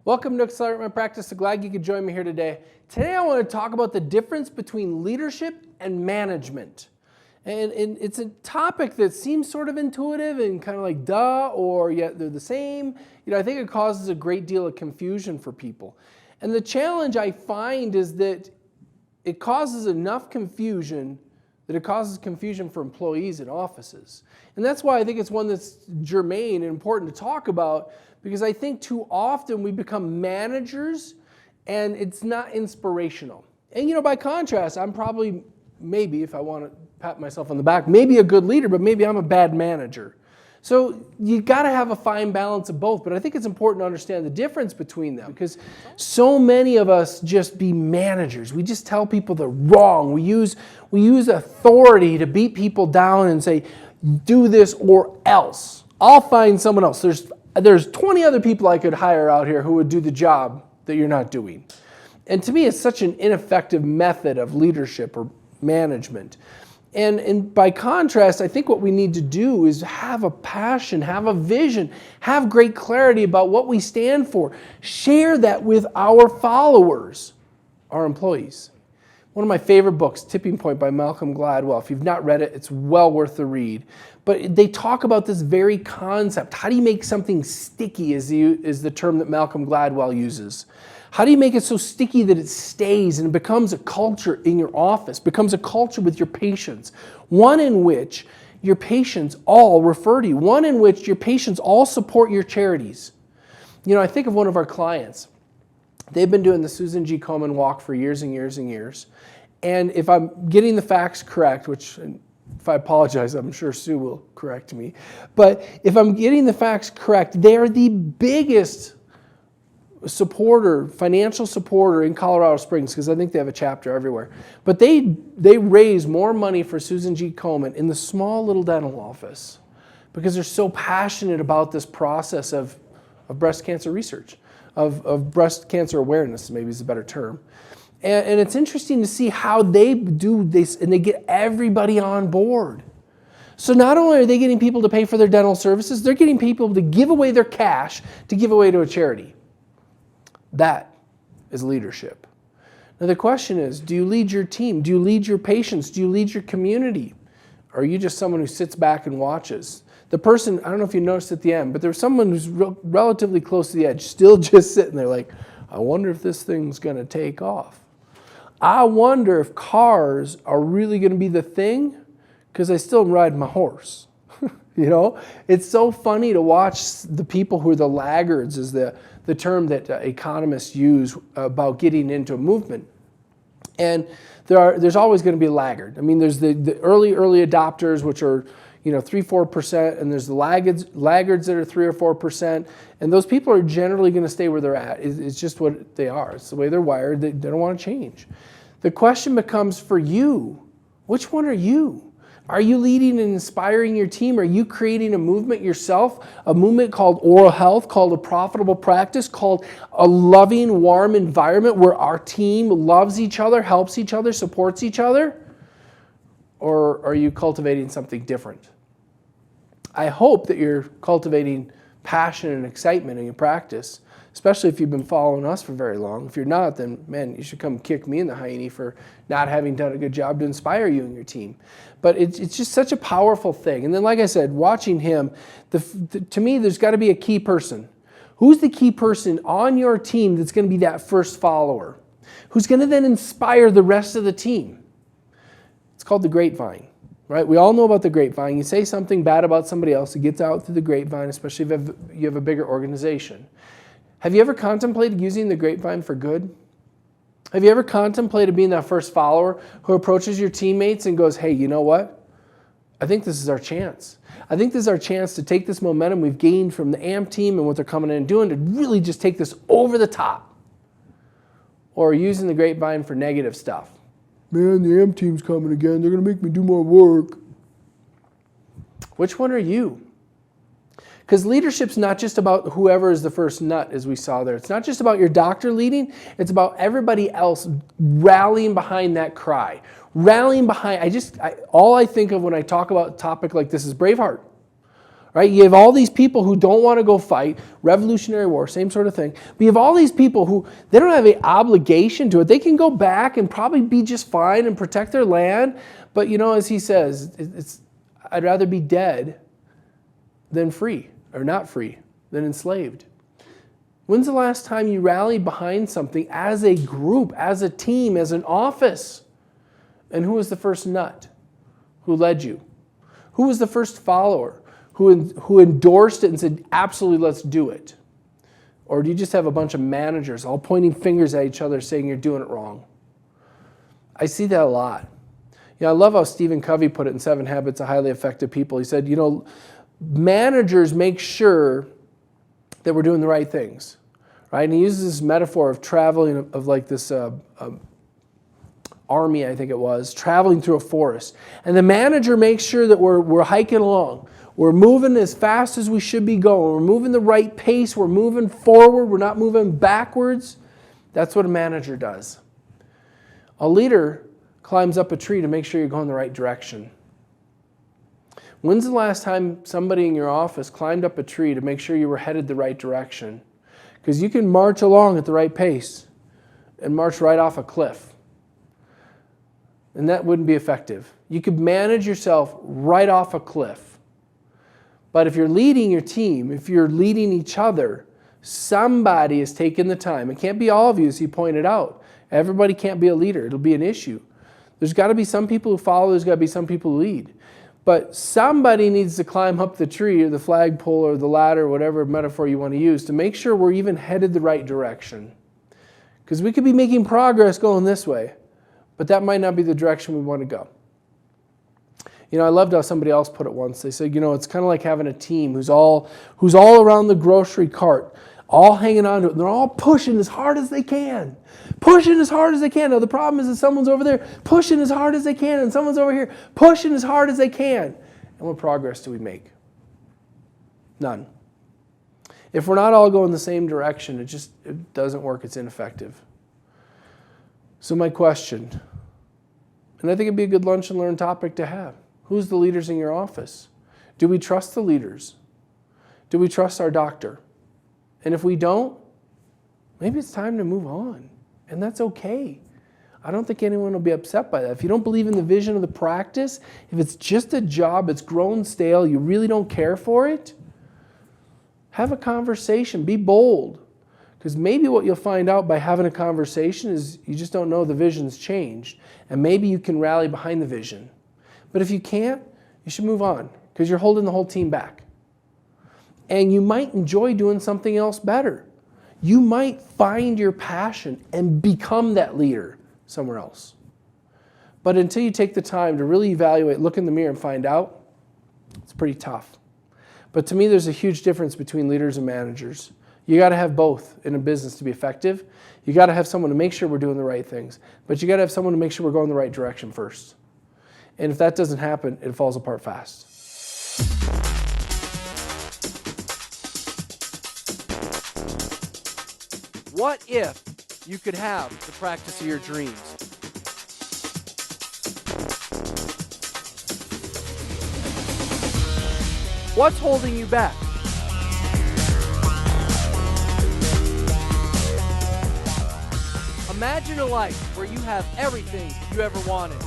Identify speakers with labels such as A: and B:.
A: Welcome to Accelerate My Practice. So glad you could join me here today. Today I want to talk about the difference between leadership and management. And it's a topic that seems sort of intuitive and kind of like duh, or yet they're the same. I think it causes a great deal of confusion for people. And the challenge I find is that it causes enough confusion that it causes confusion for employees in offices. And that's why I think it's one that's germane and important to talk about, because I think too often we become managers and it's not inspirational. And by contrast, I'm probably, maybe if I want to pat myself on the back, maybe a good leader, but maybe I'm a bad manager. So you got to have a fine balance of both, but I think it's important to understand the difference between them, because so many of us just be managers. We just tell people they're wrong. We use authority to beat people down and say, do this or else. I'll find someone else. There's 20 other people I could hire out here who would do the job that you're not doing. And to me, it's such an ineffective method of leadership or management. And by contrast, I think what we need to do is have a passion, have a vision, have great clarity about what we stand for. Share that with our followers, our employees. One of my favorite books, Tipping Point by Malcolm Gladwell. If you've not read it, it's well worth the read. But they talk about this very concept. How do you make something sticky is the term that Malcolm Gladwell uses. How do you make it so sticky that it stays and it becomes a culture in your office, becomes a culture with your patients, one in which your patients all refer to you, one in which your patients all support your charities? I think of one of our clients. They've been doing the Susan G. Komen walk for years and years and years. And if I'm getting the facts correct, which if I apologize, I'm sure Sue will correct me. But if I'm getting the facts correct, they are the biggest financial supporter in Colorado Springs, because I think they have a chapter everywhere. But they raise more money for Susan G. Komen in the small little dental office because they're so passionate about this process of breast cancer research, of breast cancer awareness, maybe is a better term. And it's interesting to see how they do this, and they get everybody on board. So not only are they getting people to pay for their dental services, they're getting people to give away their cash to give away to a charity. That is leadership. Now the question is, do you lead your team? Do you lead your patients? Do you lead your community? Or are you just someone who sits back and watches? The person, I don't know if you noticed at the end, but there's someone who's relatively close to the edge, still just sitting there like, I wonder if this thing's going to take off. I wonder if cars are really going to be the thing, because I still ride my horse. It's so funny to watch the people who are the laggards, is the term that economists use about getting into a movement. And there's always going to be a laggard. I mean, there's the early adopters, which are 3-4%, and there's the laggards that are 3 or 4%, and those people are generally going to stay where they're at. It's just what they are. It's the way they're wired. They don't want to change. The question becomes for you, which one are you? Are you leading and inspiring your team? Are you creating a movement yourself? A movement called oral health, called a profitable practice, called a loving, warm environment where our team loves each other, helps each other, supports each other? Or are you cultivating something different? I hope that you're cultivating passion and excitement in your practice, especially if you've been following us for very long. If you're not, then man, you should come kick me in the hiney for not having done a good job to inspire you and your team. But it's just such a powerful thing. And then, like I said, watching him, to me, there's got to be a key person. Who's the key person on your team that's going to be that first follower? Who's going to then inspire the rest of the team? It's called the grapevine, right? We all know about the grapevine. You say something bad about somebody else, it gets out through the grapevine, especially if you have a bigger organization. Have you ever contemplated using the grapevine for good? Have you ever contemplated being that first follower who approaches your teammates and goes, hey, you know what? I think this is our chance. I think this is our chance to take this momentum we've gained from the AMP team and what they're coming in and doing to really just take this over the top. Or using the grapevine for negative stuff. Man, the AMP team's coming again. They're going to make me do more work. Which one are you? Because leadership's not just about whoever is the first nut, as we saw there. It's not just about your doctor leading. It's about everybody else rallying behind that cry. Rallying behind, all I think of when I talk about a topic like this is Braveheart. right? You have all these people who don't want to go fight, Revolutionary War, same sort of thing. But you have all these people who, they don't have an obligation to it. They can go back and probably be just fine and protect their land. But as he says, I'd rather be dead than free, or not free, than enslaved. When's the last time you rallied behind something as a group, as a team, as an office? And who was the first nut? Who led you? Who was the first follower? Who endorsed it and said, absolutely, let's do it? Or do you just have a bunch of managers all pointing fingers at each other saying you're doing it wrong? I see that a lot. I love how Stephen Covey put it in 7 Habits of Highly Effective People. He said, managers make sure that we're doing the right things, right? And he uses this metaphor of traveling, of like this army, I think it was, traveling through a forest. And the manager makes sure that we're hiking along. We're moving as fast as we should be going. We're moving the right pace. We're moving forward. We're not moving backwards. That's what a manager does. A leader climbs up a tree to make sure you're going the right direction. When's the last time somebody in your office climbed up a tree to make sure you were headed the right direction? Because you can march along at the right pace and march right off a cliff. And that wouldn't be effective. You could manage yourself right off a cliff. But if you're leading your team, if you're leading each other, somebody is taking the time. It can't be all of you, as he pointed out. Everybody can't be a leader. It'll be an issue. There's got to be some people who follow. There's got to be some people who lead. But somebody needs to climb up the tree or the flagpole or the ladder, whatever metaphor you want to use, to make sure we're even headed the right direction. Because we could be making progress going this way, but that might not be the direction we want to go. I loved how somebody else put it once. They said, it's kind of like having a team who's all around the grocery cart, all hanging on to it. And they're all pushing as hard as they can. Pushing as hard as they can. Now, the problem is that someone's over there pushing as hard as they can, and someone's over here pushing as hard as they can. And what progress do we make? None. If we're not all going the same direction, it doesn't work. It's ineffective. So my question, and I think it'd be a good lunch and learn topic to have. Who's the leaders in your office? Do we trust the leaders? Do we trust our doctor? And if we don't, maybe it's time to move on. And that's okay. I don't think anyone will be upset by that. If you don't believe in the vision of the practice, if it's just a job, it's grown stale, you really don't care for it, have a conversation. Be bold. Because maybe what you'll find out by having a conversation is you just don't know the vision's changed. And maybe you can rally behind the vision. But if you can't, you should move on because you're holding the whole team back. And you might enjoy doing something else better. You might find your passion and become that leader somewhere else. But until you take the time to really evaluate, look in the mirror and find out, it's pretty tough. But to me, there's a huge difference between leaders and managers. You got to have both in a business to be effective. You got to have someone to make sure we're doing the right things. But you got to have someone to make sure we're going the right direction first. And if that doesn't happen, it falls apart fast. What if you could have the practice of your dreams? What's holding you back? Imagine a life where you have everything you ever wanted.